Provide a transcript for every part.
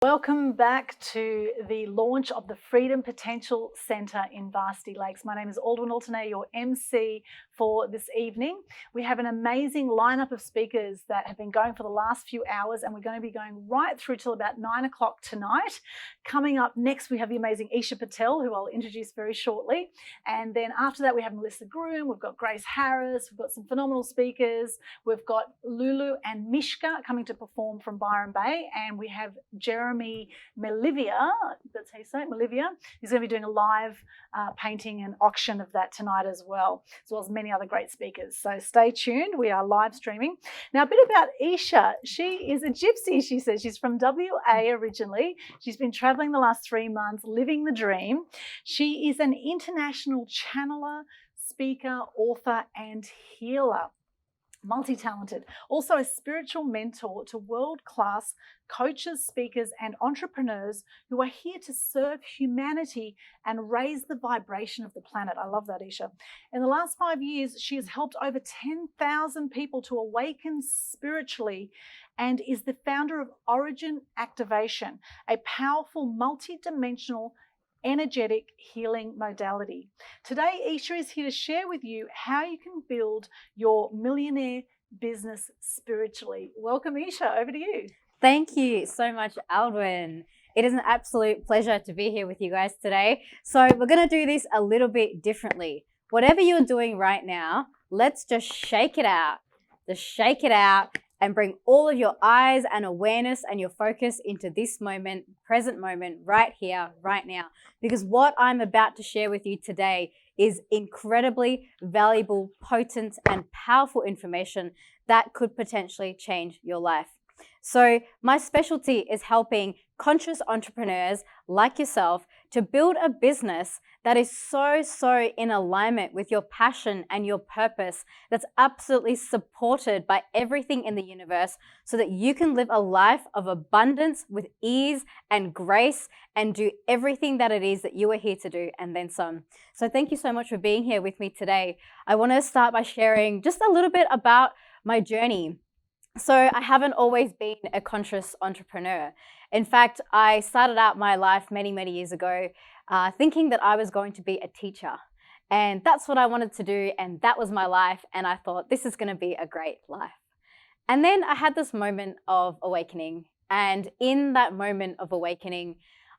Welcome back to the launch of the Freedom Potential Centre in Varsity Lakes. My name is Aldwyn Alternae, your MC for this evening. We have an amazing lineup of speakers that have been going for the last few hours, and we're going to be going right through till about 9 o'clock tonight. Coming up next, we have the amazing Eesha Patel, who I'll introduce very shortly. And then after that, we have Melissa Groom, we've got Grace Harris, we've got some phenomenal speakers. We've got Lulu and Mishka coming to perform from Byron Bay, and we have Jeremy Melivia, that's how you say it, Melivia. He's going to be doing a live painting and auction of that tonight as well as many other great speakers. So stay tuned. We are live streaming. Now, a bit about Eesha. She is a gypsy, she says. She's from WA originally. She's been traveling the last 3 months, living the dream. She is an international channeler, speaker, author, and healer. Multi-talented, also a spiritual mentor to world-class coaches, speakers, and entrepreneurs who are here to serve humanity and raise the vibration of the planet. I love that, Eesha. In the last 5 years, she has helped over 10,000 people to awaken spiritually and is the founder of Origin Activation, a powerful multi-dimensional energetic healing modality. Today, Eesha is here to share with you how you can build your millionaire business spiritually. Welcome, Eesha. Over to you. Thank you so much, Aldwyn. It is an absolute pleasure to be here with you guys today. So we're going to do this a little bit differently. Whatever you're doing right now, let's just shake it out. Just shake it out and bring all of your eyes and awareness and your focus into this moment, present moment, right here, right now. Because what I'm about to share with you today is incredibly valuable, potent, and powerful information that could potentially change your life. So my specialty is helping conscious entrepreneurs like yourself to build a business that is so in alignment with your passion and your purpose, that's absolutely supported by everything in the universe, so that you can live a life of abundance with ease and grace and do everything that it is that you are here to do and then some. So thank you so much for being here with me today. I want to start by sharing just a little bit about my journey. So I haven't always been a conscious entrepreneur. In fact, I started out my life many years ago thinking that I was going to be a teacher. And that's what I wanted to do, and that was my life. And I thought, this is going to be a great life. And then I had this moment of awakening. And in that moment of awakening,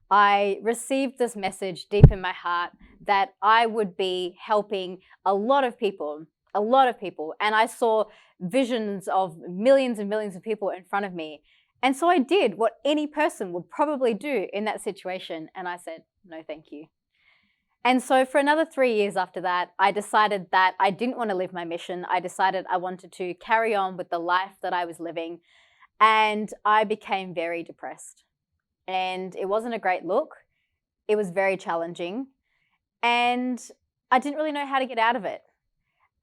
I received this message deep in my heart that I would be helping a lot of people. And I saw visions of millions and millions of people in front of me. And so I did what any person would probably do in that situation. And I said, no, thank you. And so for another 3 years after that, I decided that I didn't want to live my mission. I decided I wanted to carry on with the life that I was living. And I became very depressed. And it wasn't a great look. It was very challenging. And I didn't really know how to get out of it,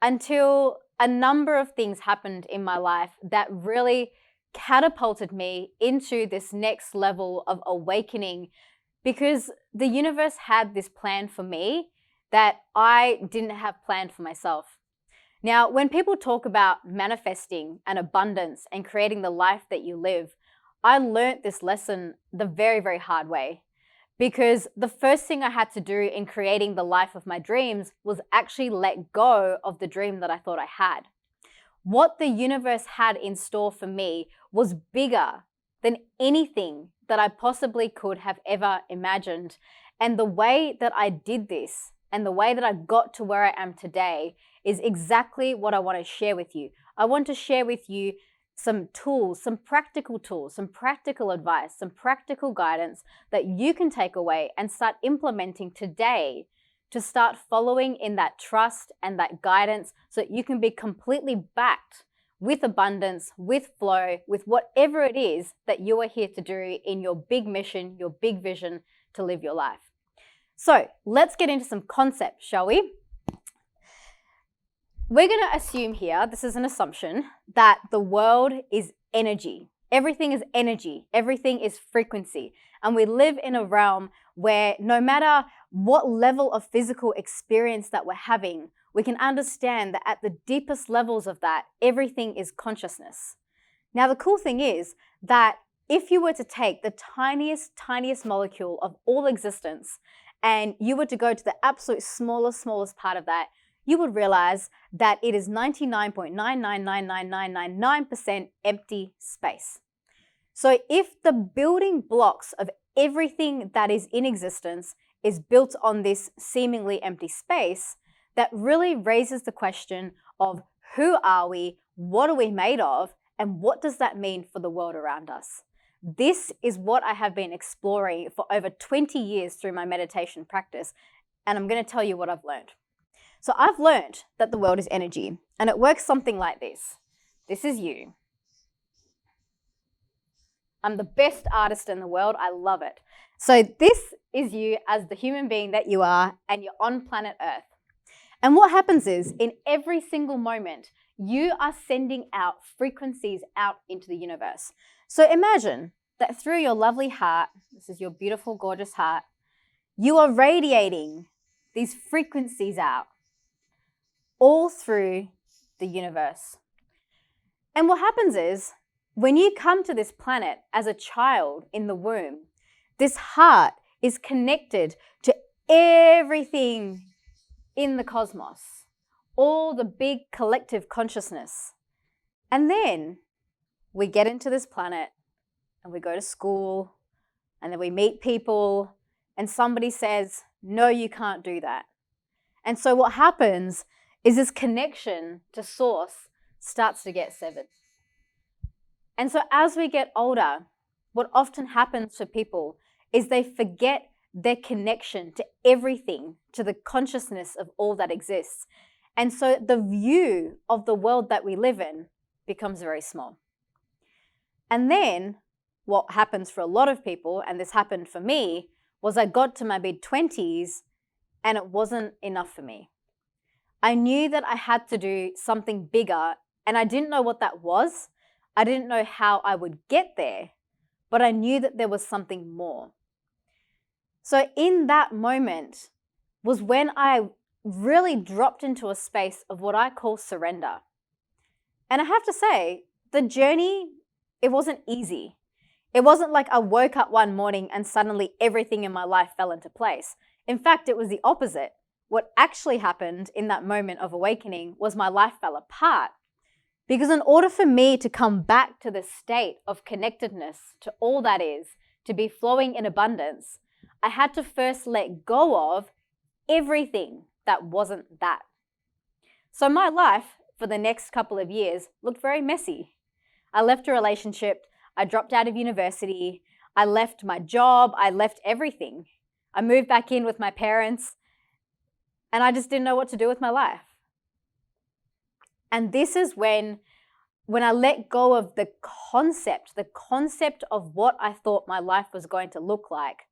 until a number of things happened in my life that really catapulted me into this next level of awakening, because the universe had this plan for me that I didn't have planned for myself. Now, when people talk about manifesting and abundance and creating the life that you live, I learned this lesson the very hard way. Because the first thing I had to do in creating the life of my dreams was actually let go of the dream that I thought I had. What the universe had in store for me was bigger than anything that I possibly could have ever imagined. And the way that I did this and the way that I got to where I am today is exactly what I want to share with you. I want to share with you some tools, some practical advice, some practical guidance that you can take away and start implementing today to start following in that trust and that guidance, so that you can be completely backed with abundance, with flow, with whatever it is that you are here to do in your big mission, your big vision to live your life. So let's get into some concepts, shall we? We're going to assume here, this is an assumption, that the world is energy. Everything is energy. Everything is frequency. And we live in a realm where no matter what level of physical experience that we're having, we can understand that at the deepest levels of that, everything is consciousness. Now, the cool thing is that if you were to take the tiniest molecule of all existence and you were to go to the absolute smallest part of that, you would realize that it is 99.9999999% empty space. So if the building blocks of everything that is in existence is built on this seemingly empty space, that really raises the question of who are we, what are we made of, and what does that mean for the world around us? This is what I have been exploring for over 20 years through my meditation practice, and I'm going to tell you what I've learned. So I've learned that the world is energy, and it works something like this. This is you. I'm the best artist in the world. I love it. So this is you as the human being that you are, and you're on planet Earth. And what happens is, in every single moment, you are sending out frequencies out into the universe. So imagine that through your lovely heart, this is your beautiful, gorgeous heart, you are radiating these frequencies out all through the universe. And what happens is, when you come to this planet as a child in the womb, this heart is connected to everything in the cosmos, all the big collective consciousness. And then we get into this planet and we go to school and then we meet people and somebody says, no, you can't do that. And so what happens is this connection to source starts to get severed. And so as we get older, what often happens for people is they forget their connection to everything, to the consciousness of all that exists. And so the view of the world that we live in becomes very small. And then what happens for a lot of people, and this happened for me, was I got to my mid-20s and it wasn't enough for me. I knew that I had to do something bigger, and I didn't know what that was. I didn't know how I would get there, but I knew that there was something more. So in that moment was when I really dropped into a space of what I call surrender. And I have to say, the journey, it wasn't easy. It wasn't like I woke up one morning and suddenly everything in my life fell into place. In fact, it was the opposite. What actually happened in that moment of awakening was my life fell apart. Because in order for me to come back to the state of connectedness to all that is, to be flowing in abundance, I had to first let go of everything that wasn't that. So my life for the next couple of years looked very messy. I left a relationship, I dropped out of university, I left my job, I left everything. I moved back in with my parents, and I just didn't know what to do with my life. And this is when I let go of the concept of what I thought my life was going to look like,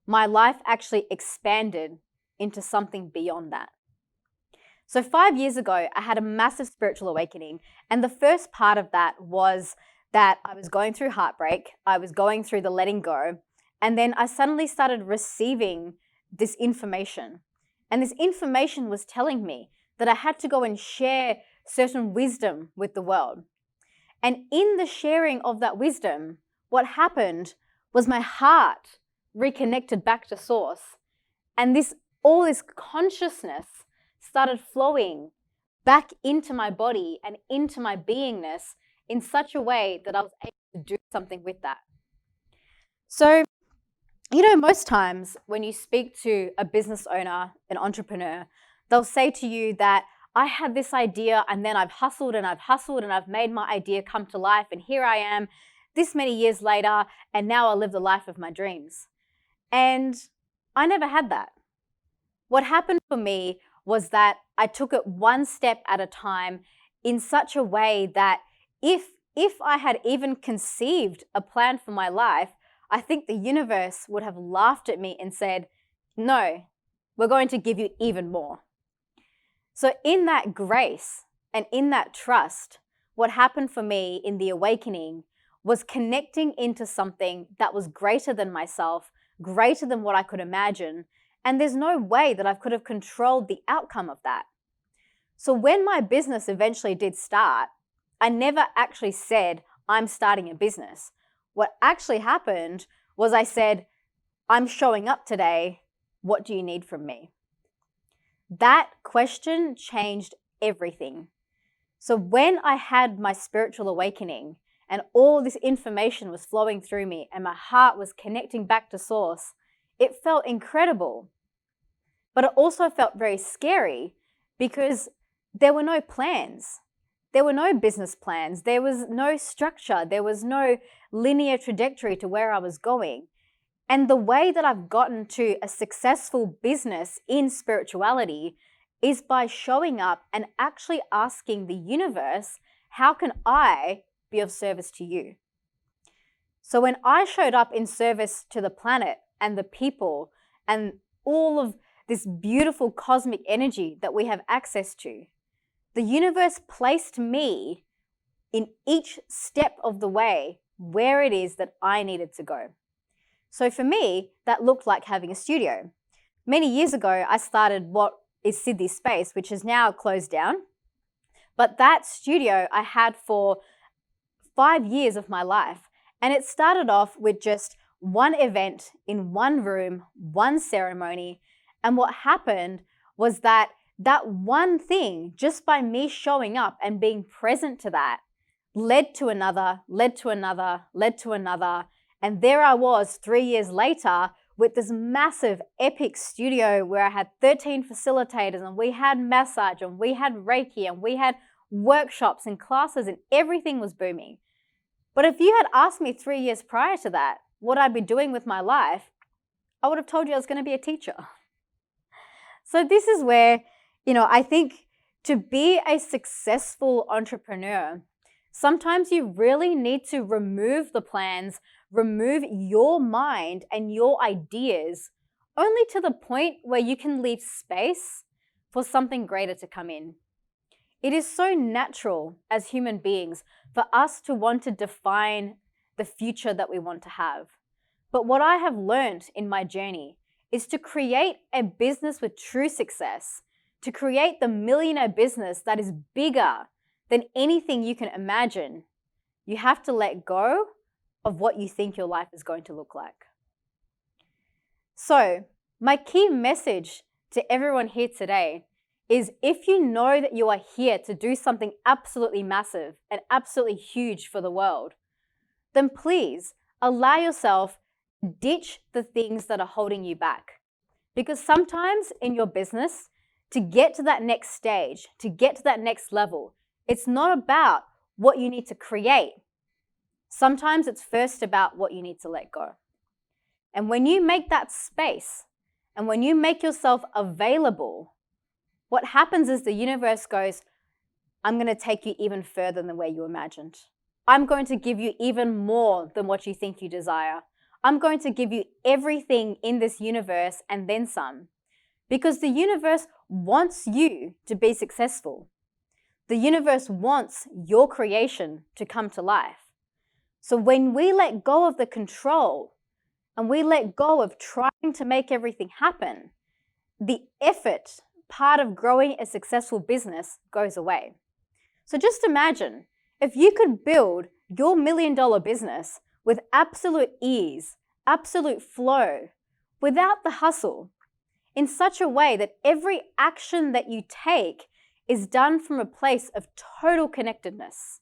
my life actually expanded into something beyond that. So 5 years ago, I had a massive spiritual awakening. And the first part of that was that I was going through heartbreak. I was going through the letting go. And then I suddenly started receiving this information. And this information was telling me that I had to go and share certain wisdom with the world. And in the sharing of that wisdom, what happened was my heart reconnected back to source. And all this consciousness started flowing back into my body and into my beingness in such a way that I was able to do something with that. So, most times when you speak to a business owner, an entrepreneur, they'll say to you that I had this idea and then I've hustled and I've made my idea come to life, and here I am this many years later, and now I live the life of my dreams. And I never had that. What happened for me was that I took it one step at a time in such a way that if I had even conceived a plan for my life, I think the universe would have laughed at me and said, no, we're going to give you even more. So in that grace and in that trust, what happened for me in the awakening was connecting into something that was greater than myself, greater than what I could imagine. And there's no way that I could have controlled the outcome of that. So when my business eventually did start, I never actually said, I'm starting a business. What actually happened was I said, I'm showing up today. What do you need from me? That question changed everything. So when I had my spiritual awakening and all this information was flowing through me and my heart was connecting back to source, it felt incredible. But it also felt very scary because there were no plans. There were no business plans. There was no structure. There was no linear trajectory to where I was going. And the way that I've gotten to a successful business in spirituality is by showing up and actually asking the universe, how can I be of service to you? So when I showed up in service to the planet and the people and all of this beautiful cosmic energy that we have access to, the universe placed me in each step of the way where it is that I needed to go. So for me, that looked like having a studio. Many years ago, I started what is Sydney Space, which is now closed down. But that studio I had for 5 years of my life. And it started off with just one event in one room, one ceremony. And what happened was that one thing, just by me showing up and being present to that, led to another, led to another, led to another. And there I was 3 years later with this massive epic studio where I had 13 facilitators and we had massage and we had Reiki and we had workshops and classes and everything was booming. But if you had asked me 3 years prior to that what I'd be doing with my life, I would have told you I was going to be a teacher. So this is where, I think to be a successful entrepreneur, sometimes you really need to remove the plans, remove your mind and your ideas only to the point where you can leave space for something greater to come in. It is so natural as human beings for us to want to define the future that we want to have. But what I have learned in my journey is to create a business with true success, to create the millionaire business that is bigger than anything you can imagine. You have to let go of what you think your life is going to look like. So, my key message to everyone here today is if you know that you are here to do something absolutely massive and absolutely huge for the world, then please allow yourself to ditch the things that are holding you back. Because sometimes in your business, to get to that next stage, to get to that next level, it's not about what you need to create. Sometimes it's first about what you need to let go. And when you make that space and when you make yourself available, what happens is the universe goes, I'm going to take you even further than where you imagined. I'm going to give you even more than what you think you desire. I'm going to give you everything in this universe and then some. Because the universe wants you to be successful. The universe wants your creation to come to life. So when we let go of the control and we let go of trying to make everything happen, the effort part of growing a successful business goes away. So just imagine if you could build your $1 million business with absolute ease, absolute flow, without the hustle, in such a way that every action that you take is done from a place of total connectedness.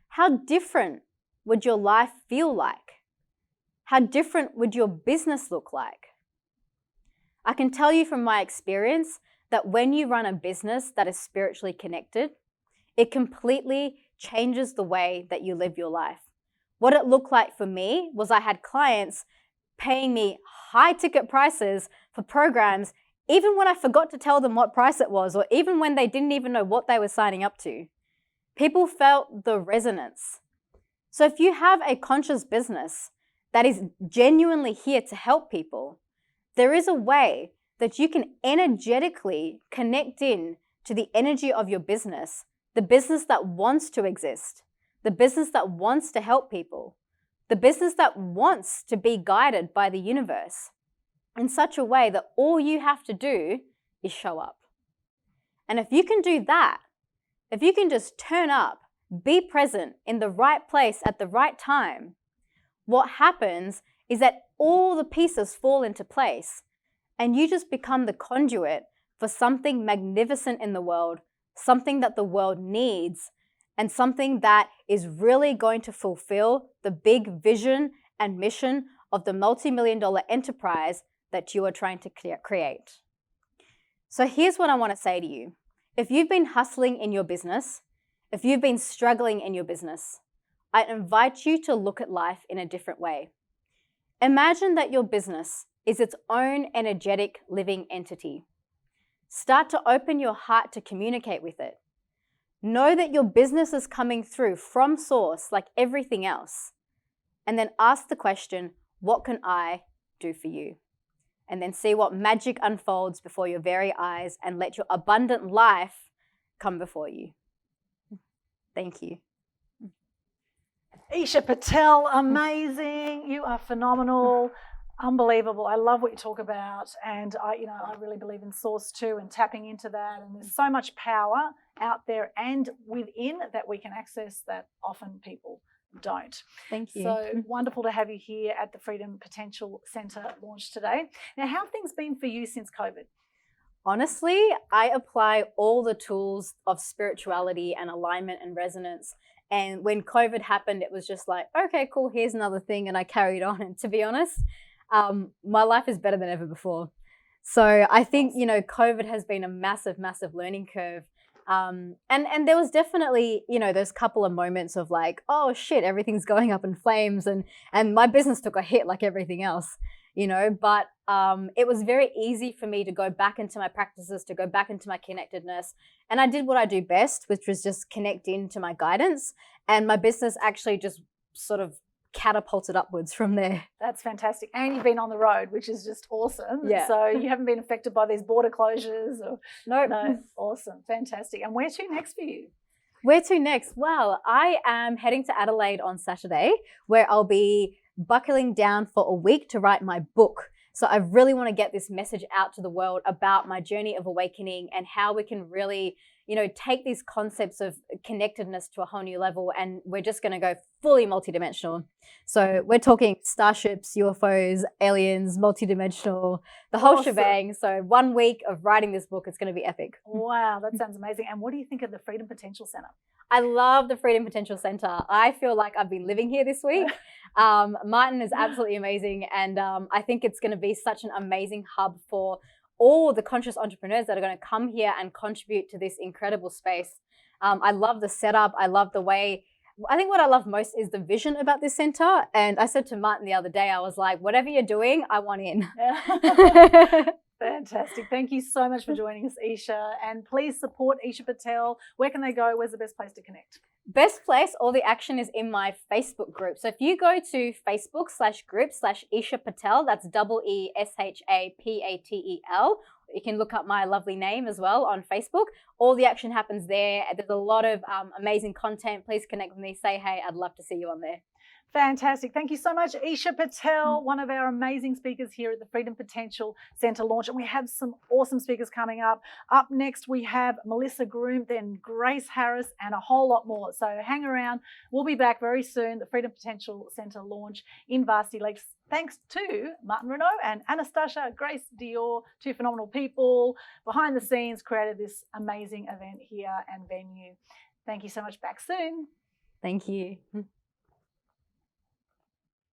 How different would your life feel like? How different would your business look like? I can tell you from my experience that when you run a business that is spiritually connected, it completely changes the way that you live your life. What it looked like for me was I had clients paying me high ticket prices for programs, even when I forgot to tell them what price it was, or even when they didn't even know what they were signing up to. People felt the resonance. So if you have a conscious business that is genuinely here to help people, there is a way that you can energetically connect in to the energy of your business, the business that wants to exist, the business that wants to help people, the business that wants to be guided by the universe in such a way that all you have to do is show up. And if you can do that, if you can just turn up, be present in the right place at the right time, what happens is that all the pieces fall into place and you just become the conduit for something magnificent in the world, something that the world needs, and something that is really going to fulfill the big vision and mission of the multi-million-dollar enterprise that you are trying to create. So here's what I want to say to you. If you've been hustling in your business, if you've been struggling in your business, I invite you to look at life in a different way. Imagine that your business is its own energetic living entity. Start to open your heart to communicate with it. Know that your business is coming through from source like everything else. And then ask the question, what can I do for you? And then see what magic unfolds before your very eyes and let your abundant life come before you. Thank you. Eesha Patel, amazing. You are phenomenal. Unbelievable. I love what you talk about, and I really believe in source too, and tapping into that. And there's so much power out there and within that we can access that often people don't. Thank you. So wonderful to have you here at the Freedom Potential Centre launch today. Now, how have things been for you since COVID? Honestly, I apply all the tools of spirituality and alignment and resonance. And when COVID happened, it was just like, okay, cool, here's another thing. And I carried on. And to be honest, my life is better than ever before. So I think, COVID has been a massive, massive learning curve. And there was definitely, those couple of moments of like, oh shit, everything's going up in flames, and my business took a hit like everything else, but it was very easy for me to go back into my practices, to go back into my connectedness. And I did what I do best, which was just connect into my guidance. And my business actually just sort of catapulted upwards from there. That's fantastic. And you've been on the road, which is just awesome. Yeah. So you haven't been affected by these border closures? Or... Nope. No. Awesome. Fantastic. And where to next for you? Where to next? Well, I am heading to Adelaide on Saturday, where I'll be buckling down for a week to write my book. So I really want to get this message out to the world about my journey of awakening and how we can really, take these concepts of connectedness to a whole new level. And we're just going to go fully multidimensional. So we're talking starships, UFOs, aliens, multidimensional, the whole shebang. So 1 week of writing this book, it's going to be epic. Wow, that sounds amazing. And what do you think of the Freedom Potential Centre? I love the Freedom Potential Centre. I feel like I've been living here this week. Martin is absolutely amazing. And I think it's going to be such an amazing hub for all the conscious entrepreneurs that are going to come here and contribute to this incredible space. I love the setup. I love the way, I think what I love most is the vision about this centre. And I said to Martin the other day, I was like, whatever you're doing, I want in. Fantastic. Thank you so much for joining us, Eesha. And please support Eesha Patel. Where can they go? Where's the best place to connect? Best place, all the action is in my Facebook group. So if you go to Facebook/group/Eesha Patel, that's EESHAPATEL. You can look up my lovely name as well on Facebook. All the action happens there. There's a lot of amazing content. Please connect with me. Say hey, I'd love to see you on there. Fantastic. Thank you so much, Eesha Patel, one of our amazing speakers here at the Freedom Potential Centre launch. And we have some awesome speakers coming up. Up next, we have Melissa Groom, then Grace Harris, and a whole lot more. So hang around. We'll be back very soon, the Freedom Potential Centre launch in Varsity Lakes. Thanks to Martin Renault and Anastasia Grace Dior, two phenomenal people behind the scenes, created this amazing event here and venue. Thank you so much. Back soon. Thank you.